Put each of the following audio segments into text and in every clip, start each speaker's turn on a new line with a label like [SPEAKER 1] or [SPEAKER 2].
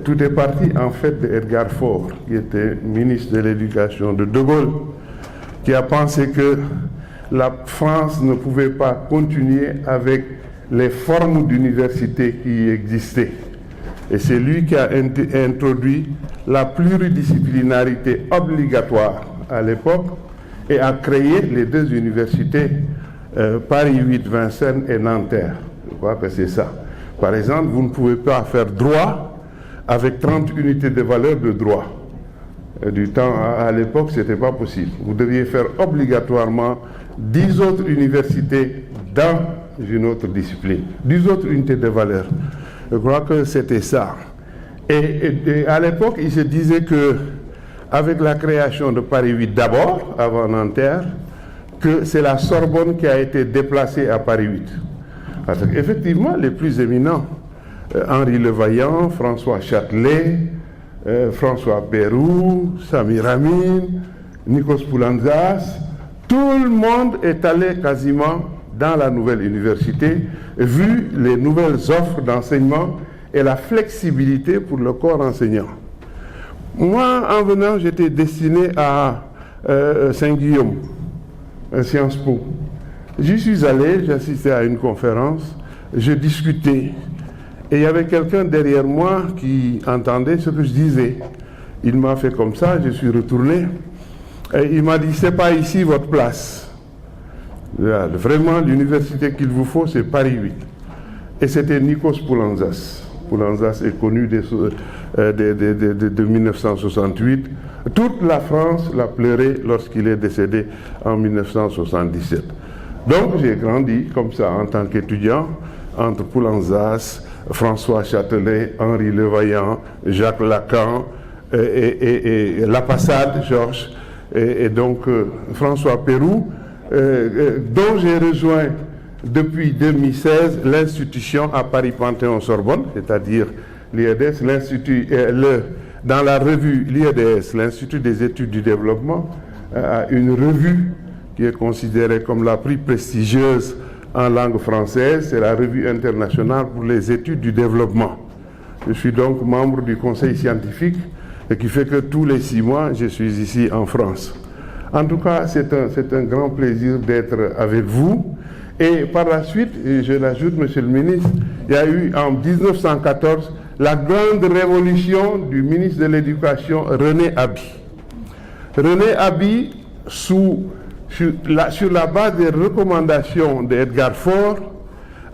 [SPEAKER 1] Tout est parti en fait d'Edgar Faure, qui était ministre de l'Éducation de De Gaulle, qui a pensé que la France ne pouvait pas continuer avec les formes d'université qui existaient. Et c'est lui qui a introduit la pluridisciplinarité obligatoire à l'époque et a créé les deux universités, Paris 8, Vincennes et Nanterre. Je crois que c'est ça. Par exemple, vous ne pouvez pas faire droit avec 30 unités de valeur de droit. Du temps à l'époque, ce n'était pas possible. Vous deviez faire obligatoirement 10 autres universités dans une autre discipline, 10 autres unités de valeur. Je crois que c'était ça. Et à l'époque, il se disait que, avec la création de Paris 8 d'abord, avant Nanterre, que c'est la Sorbonne qui a été déplacée à Paris 8. Parce qu'effectivement, les plus éminents, Henri Levaillant, François Châtelet, François Péroux, Samir Amin, Nikos Poulantzas, tout le monde est allé quasiment dans la nouvelle université, vu les nouvelles offres d'enseignement et la flexibilité pour le corps enseignant. Moi, en venant, j'étais destiné à Saint-Guillaume, à Sciences Po. J'y suis allé, j'assistais à une conférence, je discutais, et il y avait quelqu'un derrière moi qui entendait ce que je disais. Il m'a fait comme ça, je suis retourné, et il m'a dit, c'est pas ici votre place. Vraiment, l'université qu'il vous faut, c'est Paris 8. Et c'était Nikos Poulantzas. Poulantzas est connu de 1968. Toute la France l'a pleuré lorsqu'il est décédé en 1977. Donc j'ai grandi comme ça en tant qu'étudiant entre Poulantzas, François Châtelet, Henri Levaillant, Jacques Lacan et Lapassade, Georges, et donc François Péroux, dont j'ai rejoint depuis 2016 l'institution à Paris-Panthéon-Sorbonne, c'est-à-dire l'IEDS, dans la revue l'IEDS, l'Institut des études du développement, une revue qui est considérée comme la plus prestigieuse en langue française, c'est la revue internationale pour les études du développement. Je suis donc membre du conseil scientifique, et qui fait que tous les 6 mois, je suis ici en France. En tout cas, c'est un grand plaisir d'être avec vous. Et par la suite, je l'ajoute, Monsieur le ministre, il y a eu en 1914 la grande révolution du ministre de l'Éducation, René Haby. René Haby, sur la base des recommandations d'Edgar Faure,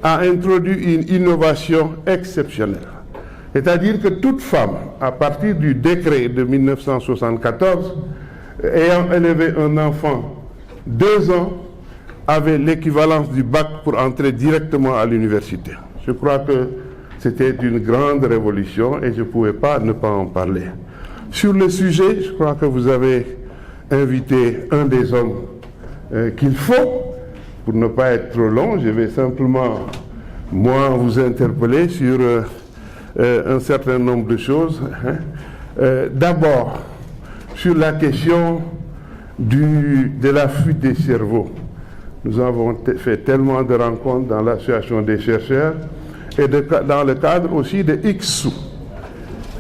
[SPEAKER 1] a introduit une innovation exceptionnelle. C'est-à-dire que toute femme, à partir du décret de 1974, ayant élevé un enfant 2 ans, avait l'équivalence du bac pour entrer directement à l'université. Je crois que c'était une grande révolution et je ne pouvais pas ne pas en parler. Sur le sujet, je crois que vous avez invité un des hommes qu'il faut, pour ne pas être trop long. Je vais simplement, moi, vous interpeller sur un certain nombre de choses. D'abord, sur la question de la fuite des cerveaux. Nous avons fait tellement de rencontres dans l'association des chercheurs et dans le cadre aussi de ICSU.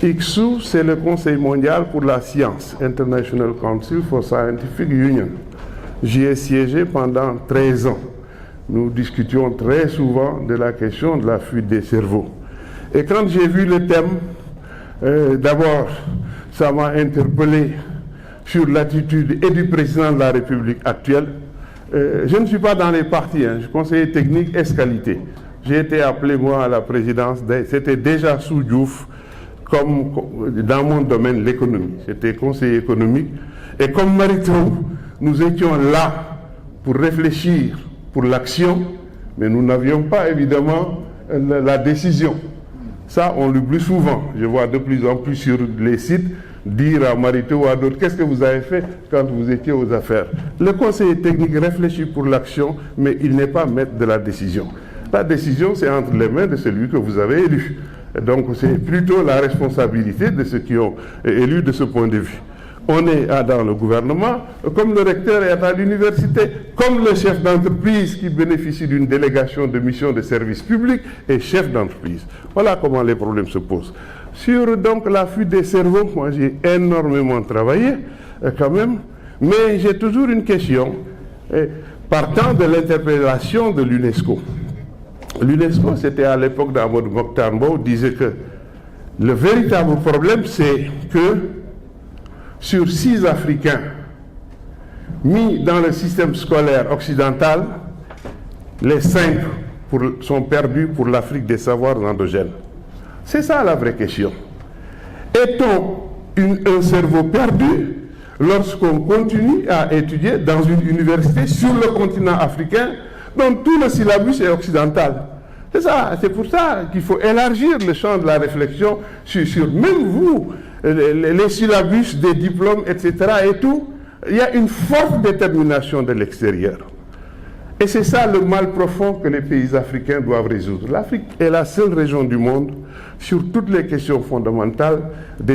[SPEAKER 1] ICSU, c'est le Conseil mondial pour la science, International Council for Scientific Union. J'y ai siégé pendant 13 ans. Nous discutions très souvent de la question de la fuite des cerveaux. Et quand j'ai vu le thème, d'abord, ça m'a interpellé sur l'attitude et du président de la République actuelle. Je ne suis pas dans les partis, je suis conseiller technique S-qualité. J'ai été appelé, moi, à la présidence, c'était déjà sous Diouf, comme dans mon domaine, l'économie. J'étais conseiller économique. Et comme Mariton, nous étions là pour réfléchir, pour l'action, mais nous n'avions pas, évidemment, la décision. Ça, on l'oublie souvent. Je vois de plus en plus sur les sites dire à Mariton ou à d'autres, qu'est-ce que vous avez fait quand vous étiez aux affaires? Le conseiller technique réfléchit pour l'action, mais il n'est pas maître de la décision. La décision, c'est entre les mains de celui que vous avez élu. Donc, c'est plutôt la responsabilité de ceux qui ont élu de ce point de vue. on est dans le gouvernement, comme le recteur est à l'université, comme le chef d'entreprise qui bénéficie d'une délégation de mission de service public est chef d'entreprise. Voilà comment les problèmes se posent. Sur donc la fuite des cerveaux, moi j'ai énormément travaillé quand même, mais j'ai toujours une question partant de l'interpellation de l'UNESCO. L'UNESCO, c'était à l'époque d'Amadou Mokhtar Mbow, disait que le véritable problème, c'est que sur 6 Africains mis dans le système scolaire occidental, les 5 sont perdus pour l'Afrique des savoirs endogènes. C'est ça la vraie question. Est-on un cerveau perdu lorsqu'on continue à étudier dans une université sur le continent africain dont tout le syllabus est occidental? C'est ça, c'est pour ça qu'il faut élargir le champ de la réflexion sur même vous, les syllabus des diplômes, etc. et tout. Il y a une forte détermination de l'extérieur. Et c'est ça le mal profond que les pays africains doivent résoudre. L'Afrique est la seule région du monde sur toutes les questions fondamentales